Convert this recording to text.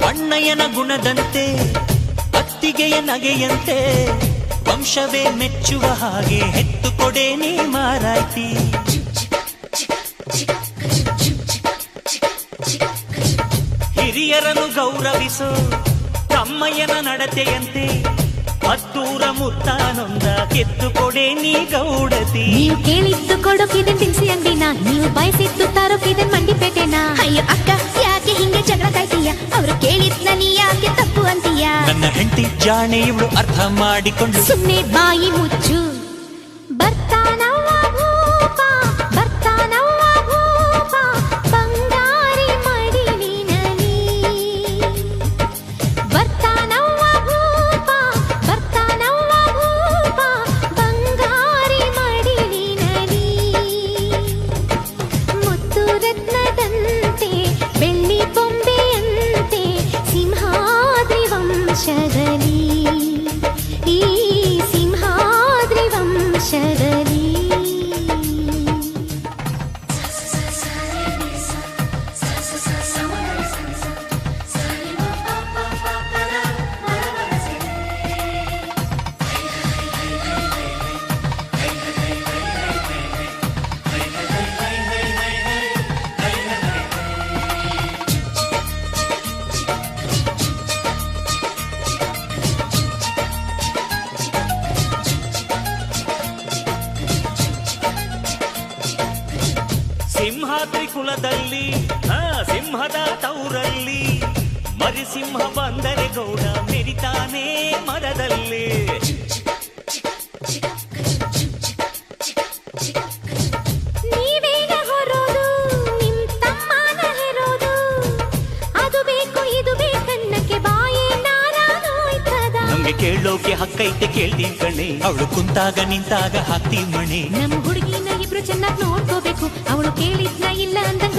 ಅಣ್ಣಯ್ಯನ ಗುಣದಂತೆ ಅತ್ತಿಗೆಯ ನಗೆಯಂತೆ ವಂಶವೇ ಮೆಚ್ಚುವ ಹಾಗೆ ಹೆತ್ತು ಕೊಡೆ ನೀ ಮಾರಾಯ್ತಿ. ಹಿರಿಯರನ್ನು ಗೌರವಿಸೋ ತಮ್ಮಯ್ಯನ ನಡತೆಯಂತೆ ಹತ್ತೂರ ಮುತ್ತಾನೊಂದ ಕೆತ್ತು ಕೊಡೆ ನೀ ಗೌಡತಿ. ನೀವು ಕೇಳಿದ್ದು ಕೊಡೋಕಿದೆ ತಿನ್ಸಿ ಅಂಗಡಿನ, ನೀವು ಬಯಸಿದ್ದು ತರೋಕಿದೆ ಮಂಡಿಪೇಟೆನ. ಅಯ್ಯೋ ಅಕ್ಕ ಯಾಕೆ ಹಿಂಗೆ ಜಗಳ ಕಾಯ್ತೀಯ, ಅವರು ಕೇಳಿದ್ನ ನೀ ಯಾಕೆ ತಪ್ಪು ಅಂತೀಯ. ನನ್ನ ಹೆಂಡತಿ ಜಾಣೆ ಇವಳು ಅರ್ಥ ಮಾಡಿಕೊಂಡು ಸುಮ್ಮನೆ ಬಾಯಿ ಮುಚ್ಚು. ಬರ್ತಾನವ್ವ ಭೂಪ, ಬರ್ತಾನವ್ವ ಭೂಪ, ಬಂಗಾರಿ ಮಡಿಲಿನಲಿ. ಬರ್ತಾನವ್ವ ಭೂಪ, ಬರ್ತಾನವ್ವ ಭೂಪ, ಬಂಗಾರಿ ಮಡಿಲಿನಲಿ. ಮುತ್ತು ರತ್ನದಂತೆ ಬೆಳ್ಳಿ ಬೊಂಬೆಯಂತೆ ಸಿಂಹಾದ್ರಿ ವಂಶದಲ್ಲಿ, ಈ ಸಿಂಹಾದ್ರಿ ವಂಶದಲ್ಲಿ. ಸಿಂಹಾದ್ರಿ ಕುಲದಲ್ಲಿ ಸಿಂಹದ ತೌರಲ್ಲಿ ಮರಿಸಿಂಹ ಬಂದರೆ ಗೌಡ ಮೆರಿತಾನೆ ಮರದಲ್ಲಿ. ನೀವೇಗ ಹೊರೋದು ನಿಮ್ ತಮ್ಮನ ಹೆರೋದು, ಅದು ಬೇಕು ಇದು ಬೇಕನ್ನಕ್ಕೆ ಬಾಯೇ ನಾರಾನೋಯ್ತದ. ನಮ್ಗೆ ಕೇಳೋಕೆ ಹಕ್ಕೈತೆ ಕೇಳ್ತೀವಿ ಕಣೆ, ಅವಳು ಕುಂತಾಗ ನಿಂತಾಗ ಹಾಕ್ತೀವಿ ಮಣೆ. ನಮ್ ಹುಡುಗಿನ ಇಬ್ರು ಚೆನ್ನಾಗಿ ನೋಡ್ಕೋಬೇಕು, ಅವಳು ಕೇಳಿದ್ನ ಇಲ್ಲ ಅಂದಂಗ್